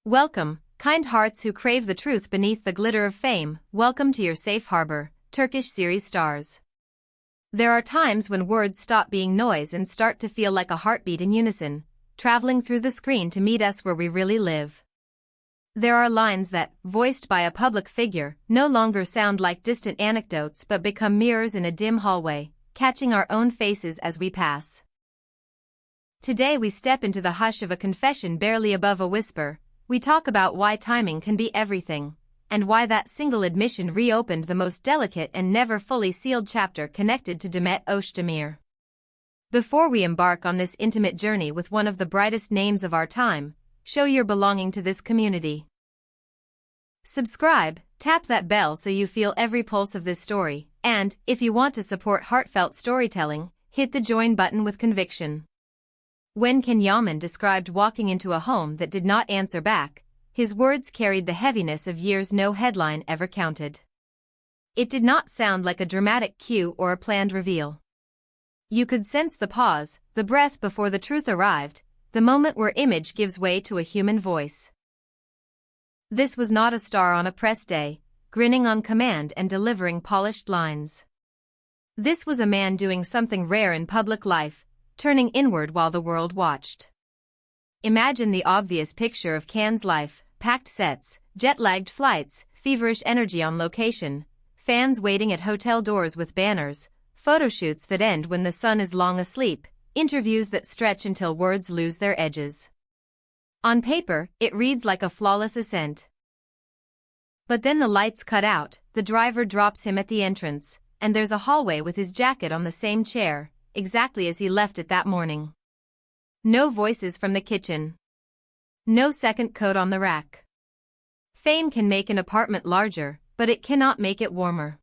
Welcome, kind hearts who crave the truth beneath the glitter of fame. Welcome to your safe harbor, Turkish series stars. There are times when words stop being noise and start to feel like a heartbeat in unison, traveling through the screen to meet us where we really live. There are lines that, voiced by a public figure, no longer sound like distant anecdotes but become mirrors in a dim hallway, catching our own faces as we pass. Today we step into the hush of a confession barely above a whisper. We talk about why timing can be everything, and why that single admission reopened the most delicate and never fully sealed chapter connected to Demet Özdemir. Before we embark on this intimate journey with one of the brightest names of our time, show your belonging to this community. Subscribe, tap that bell so you feel every pulse of this story, and, if you want to support heartfelt storytelling, hit the join button with conviction. When Yaman described walking into a home that did not answer back, his words carried the heaviness of years no headline ever counted. It did not sound like a dramatic cue or a planned reveal. You could sense the pause, the breath before the truth arrived, the moment where image gives way to a human voice. This was not a star on a press day, grinning on command and delivering polished lines. This was a man doing something rare in public life, turning inward while the world watched. Imagine the obvious picture of Cannes' life: packed sets, jet-lagged flights, feverish energy on location, fans waiting at hotel doors with banners, photoshoots that end when the sun is long asleep, interviews that stretch until words lose their edges. On paper, it reads like a flawless ascent. But then the lights cut out, the driver drops him at the entrance, and there's a hallway with his jacket on the same chair, exactly as he left it that morning. No voices from the kitchen. No second coat on the rack. Fame can make an apartment larger, but it cannot make it warmer.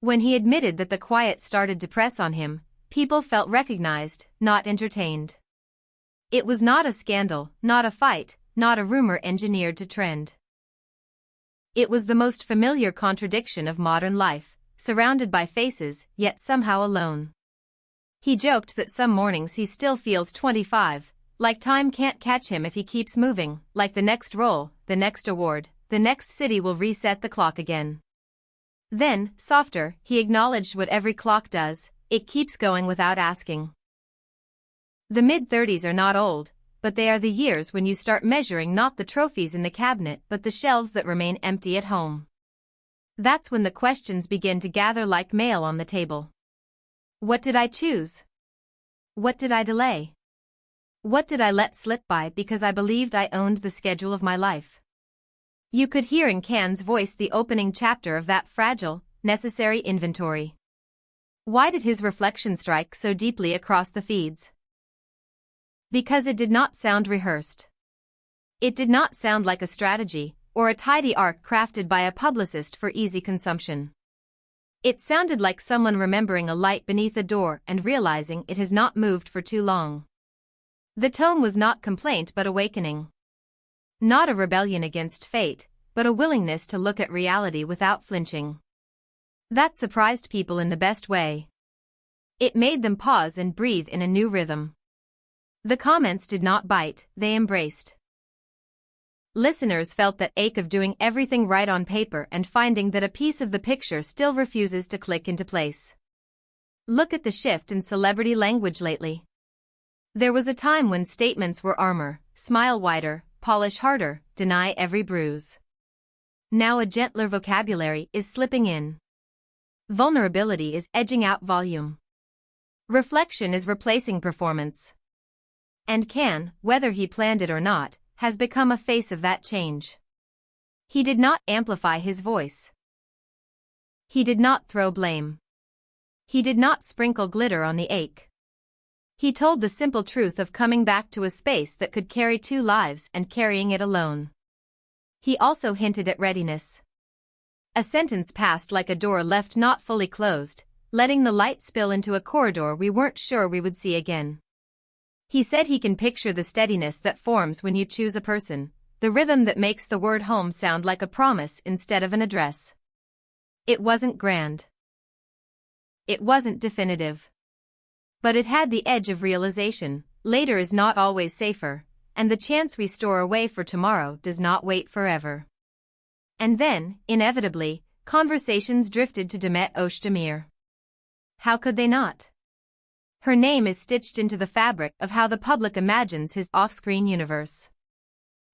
When he admitted that the quiet started to press on him, people felt recognized, not entertained. It was not a scandal, not a fight, not a rumor engineered to trend. It was the most familiar contradiction of modern life, surrounded by faces, yet somehow alone. He joked that some mornings he still feels 25, like time can't catch him if he keeps moving, like the next role, the next award, the next city will reset the clock again. Then, softer, he acknowledged what every clock does: it keeps going without asking. The mid-30s are not old, but they are the years when you start measuring not the trophies in the cabinet but the shelves that remain empty at home. That's when the questions begin to gather like mail on the table. What did I choose? What did I delay? What did I let slip by because I believed I owned the schedule of my life? You could hear in Cannes' voice the opening chapter of that fragile, necessary inventory. Why did his reflection strike so deeply across the feeds? Because it did not sound rehearsed. It did not sound like a strategy, or a tidy arc crafted by a publicist for easy consumption. It sounded like someone remembering a light beneath a door and realizing it has not moved for too long. The tone was not complaint but awakening. Not a rebellion against fate, but a willingness to look at reality without flinching. That surprised people in the best way. It made them pause and breathe in a new rhythm. The comments did not bite, they embraced. Listeners felt that ache of doing everything right on paper and finding that a piece of the picture still refuses to click into place. Look at the shift in celebrity language lately. There was a time when statements were armor: smile wider, polish harder, deny every bruise. Now a gentler vocabulary is slipping in. Vulnerability is edging out volume. Reflection is replacing performance. And Can, whether he planned it or not, has become a face of that change. He did not amplify his voice. He did not throw blame. He did not sprinkle glitter on the ache. He told the simple truth of coming back to a space that could carry two lives and carrying it alone. He also hinted at readiness. A sentence passed like a door left not fully closed, letting the light spill into a corridor we weren't sure we would see again. He said he can picture the steadiness that forms when you choose a person, the rhythm that makes the word home sound like a promise instead of an address. It wasn't grand. It wasn't definitive. But it had the edge of realization: later is not always safer, and the chance we store away for tomorrow does not wait forever. And then, inevitably, conversations drifted to Demet Özdemir. How could they not? Her name is stitched into the fabric of how the public imagines his off-screen universe.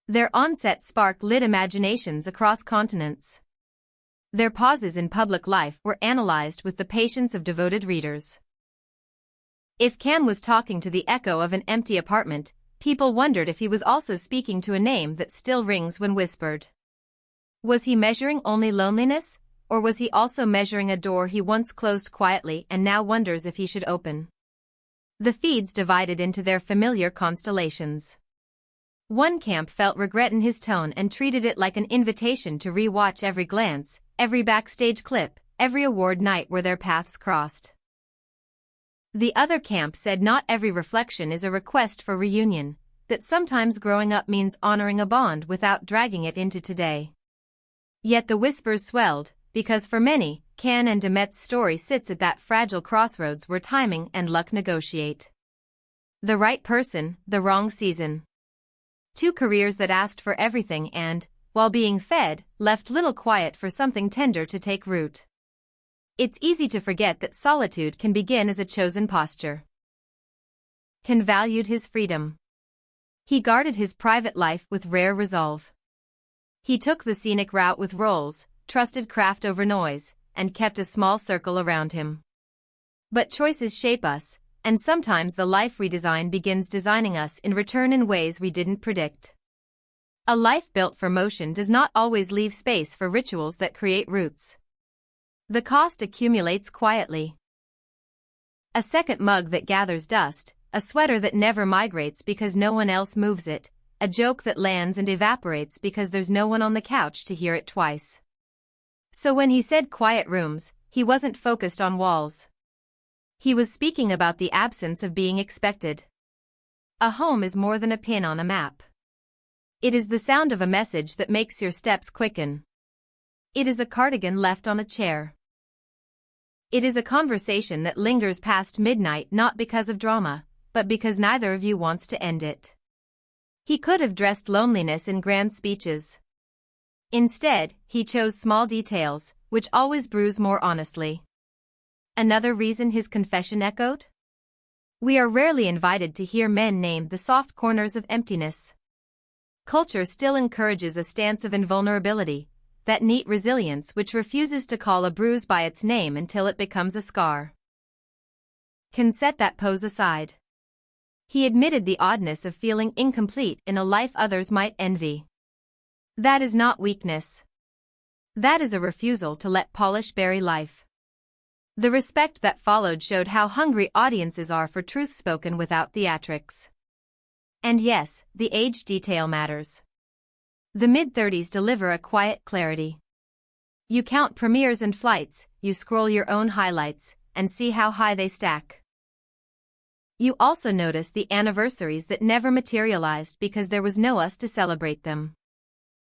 Their onset spark lit imaginations across continents. Their pauses in public life were analyzed with the patience of devoted readers. If Can was talking to the echo of an empty apartment, people wondered if he was also speaking to a name that still rings when whispered. Was he measuring only loneliness, or was he also measuring a door he once closed quietly and now wonders if he should open? The feeds divided into their familiar constellations. One camp felt regret in his tone and treated it like an invitation to re-watch every glance, every backstage clip, every award night where their paths crossed. The other camp said not every reflection is a request for reunion, that sometimes growing up means honoring a bond without dragging it into today. Yet the whispers swelled, because for many, Can and Demet's story sits at that fragile crossroads where timing and luck negotiate. The right person, the wrong season. Two careers that asked for everything and, while being fed, left little quiet for something tender to take root. It's easy to forget that solitude can begin as a chosen posture. Can valued his freedom. He guarded his private life with rare resolve. He took the scenic route with roles, trusted craft over noise, and kept a small circle around him. But choices shape us, and sometimes the life we design begins designing us in return in ways we didn't predict. A life built for motion does not always leave space for rituals that create roots. The cost accumulates quietly. A second mug that gathers dust, a sweater that never migrates because no one else moves it, a joke that lands and evaporates because there's no one on the couch to hear it twice. So when he said quiet rooms, he wasn't focused on walls. He was speaking about the absence of being expected. A home is more than a pin on a map. It is the sound of a message that makes your steps quicken. It is a cardigan left on a chair. It is a conversation that lingers past midnight not because of drama, but because neither of you wants to end it. He could have dressed loneliness in grand speeches. Instead, he chose small details, which always bruise more honestly. Another reason his confession echoed? We are rarely invited to hear men name the soft corners of emptiness. Culture still encourages a stance of invulnerability, that neat resilience which refuses to call a bruise by its name until it becomes a scar. Can set that pose aside. He admitted the oddness of feeling incomplete in a life others might envy. That is not weakness. That is a refusal to let polish bury life. The respect that followed showed how hungry audiences are for truth spoken without theatrics. And yes, the age detail matters. The mid-30s deliver a quiet clarity. You count premieres and flights, you scroll your own highlights, and see how high they stack. You also notice the anniversaries that never materialized because there was no us to celebrate them.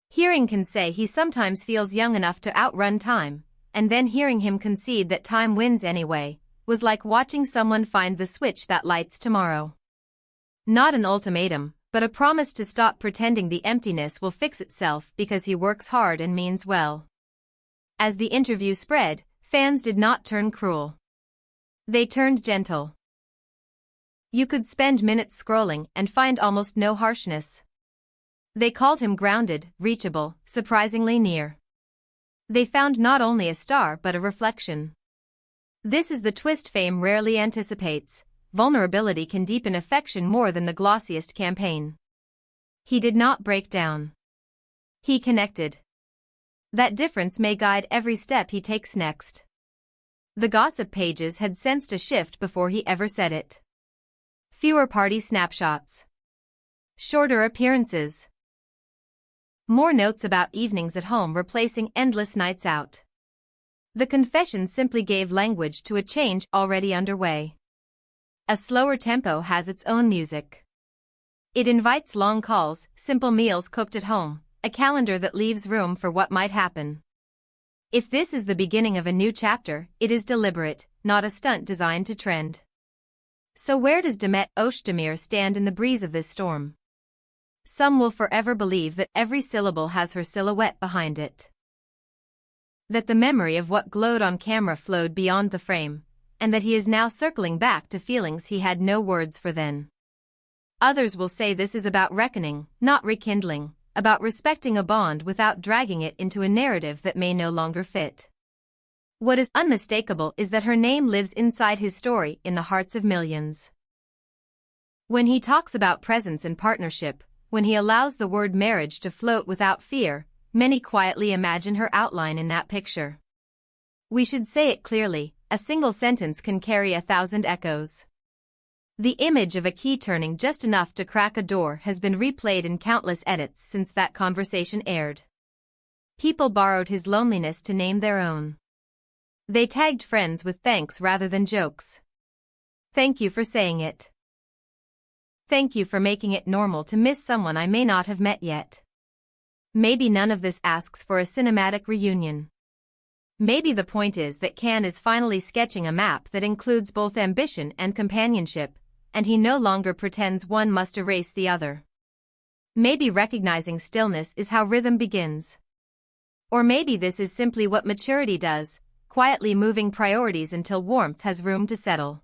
Hearing Can say he sometimes feels young enough to outrun time, and then hearing him concede that time wins anyway, was like watching someone find the switch that lights tomorrow. Not an ultimatum, but a promise to stop pretending the emptiness will fix itself because he works hard and means well. As the interview spread, fans did not turn cruel. They turned gentle. You could spend minutes scrolling and find almost no harshness. They called him grounded, reachable, surprisingly near. They found not only a star but a reflection. This is the twist fame rarely anticipates. Vulnerability can deepen affection more than the glossiest campaign. He did not break down. He connected. That difference may guide every step he takes next. The gossip pages had sensed a shift before he ever said it. Fewer party snapshots. Shorter appearances. More notes about evenings at home replacing endless nights out. The confession simply gave language to a change already underway. A slower tempo has its own music. It invites long calls, simple meals cooked at home, a calendar that leaves room for what might happen. If this is the beginning of a new chapter, it is deliberate, not a stunt designed to trend. So where does Demet Özdemir stand in the breeze of this storm? Some will forever believe that every syllable has her silhouette behind it. That the memory of what glowed on camera flowed beyond the frame, and that he is now circling back to feelings he had no words for then. Others will say this is about reckoning, not rekindling, about respecting a bond without dragging it into a narrative that may no longer fit. What is unmistakable is that her name lives inside his story in the hearts of millions. When he talks about presence and partnership, when he allows the word marriage to float without fear, many quietly imagine her outline in that picture. We should say it clearly, a single sentence can carry 1,000 echoes. The image of a key turning just enough to crack a door has been replayed in countless edits since that conversation aired. People borrowed his loneliness to name their own. They tagged friends with thanks rather than jokes. Thank you for saying it. Thank you for making it normal to miss someone I may not have met yet. Maybe none of this asks for a cinematic reunion. Maybe the point is that Can is finally sketching a map that includes both ambition and companionship, and he no longer pretends one must erase the other. Maybe recognizing stillness is how rhythm begins. Or maybe this is simply what maturity does, quietly moving priorities until warmth has room to settle.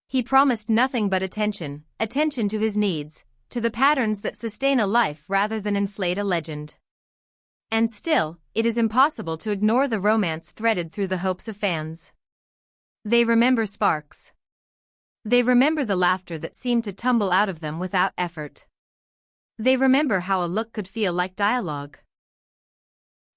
He promised nothing but attention, attention to his needs, to the patterns that sustain a life rather than inflate a legend. And still, it is impossible to ignore the romance threaded through the hopes of fans. They remember sparks. They remember the laughter that seemed to tumble out of them without effort. They remember how a look could feel like dialogue.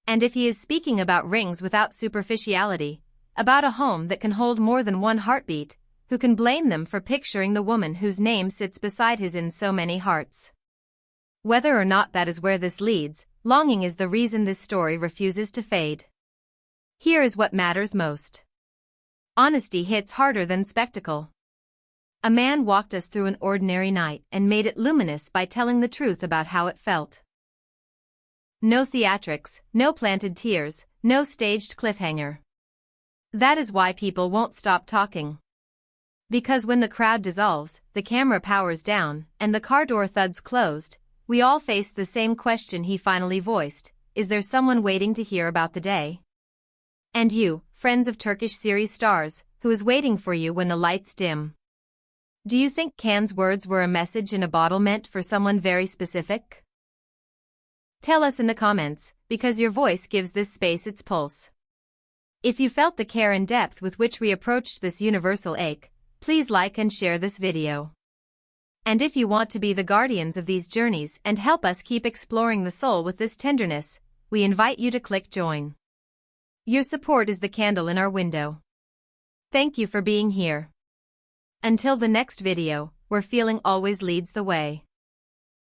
And if he is speaking about rings without superficiality, about a home that can hold more than one heartbeat, who can blame them for picturing the woman whose name sits beside his in so many hearts? Whether or not that is where this leads, longing is the reason this story refuses to fade. Here is what matters most. Honesty hits harder than spectacle. A man walked us through an ordinary night and made it luminous by telling the truth about how it felt. No theatrics, no planted tears, no staged cliffhanger. That is why people won't stop talking. Because when the crowd dissolves, the camera powers down, and the car door thuds closed, we all face the same question he finally voiced: is there someone waiting to hear about the day? And you, friends of Turkish series stars, who is waiting for you when the lights dim? Do you think Can's words were a message in a bottle meant for someone very specific? Tell us in the comments, because your voice gives this space its pulse. If you felt the care and depth with which we approached this universal ache, please like and share this video. And if you want to be the guardians of these journeys and help us keep exploring the soul with this tenderness, we invite you to click join. Your support is the candle in our window. Thank you for being here. Until the next video, where feeling always leads the way.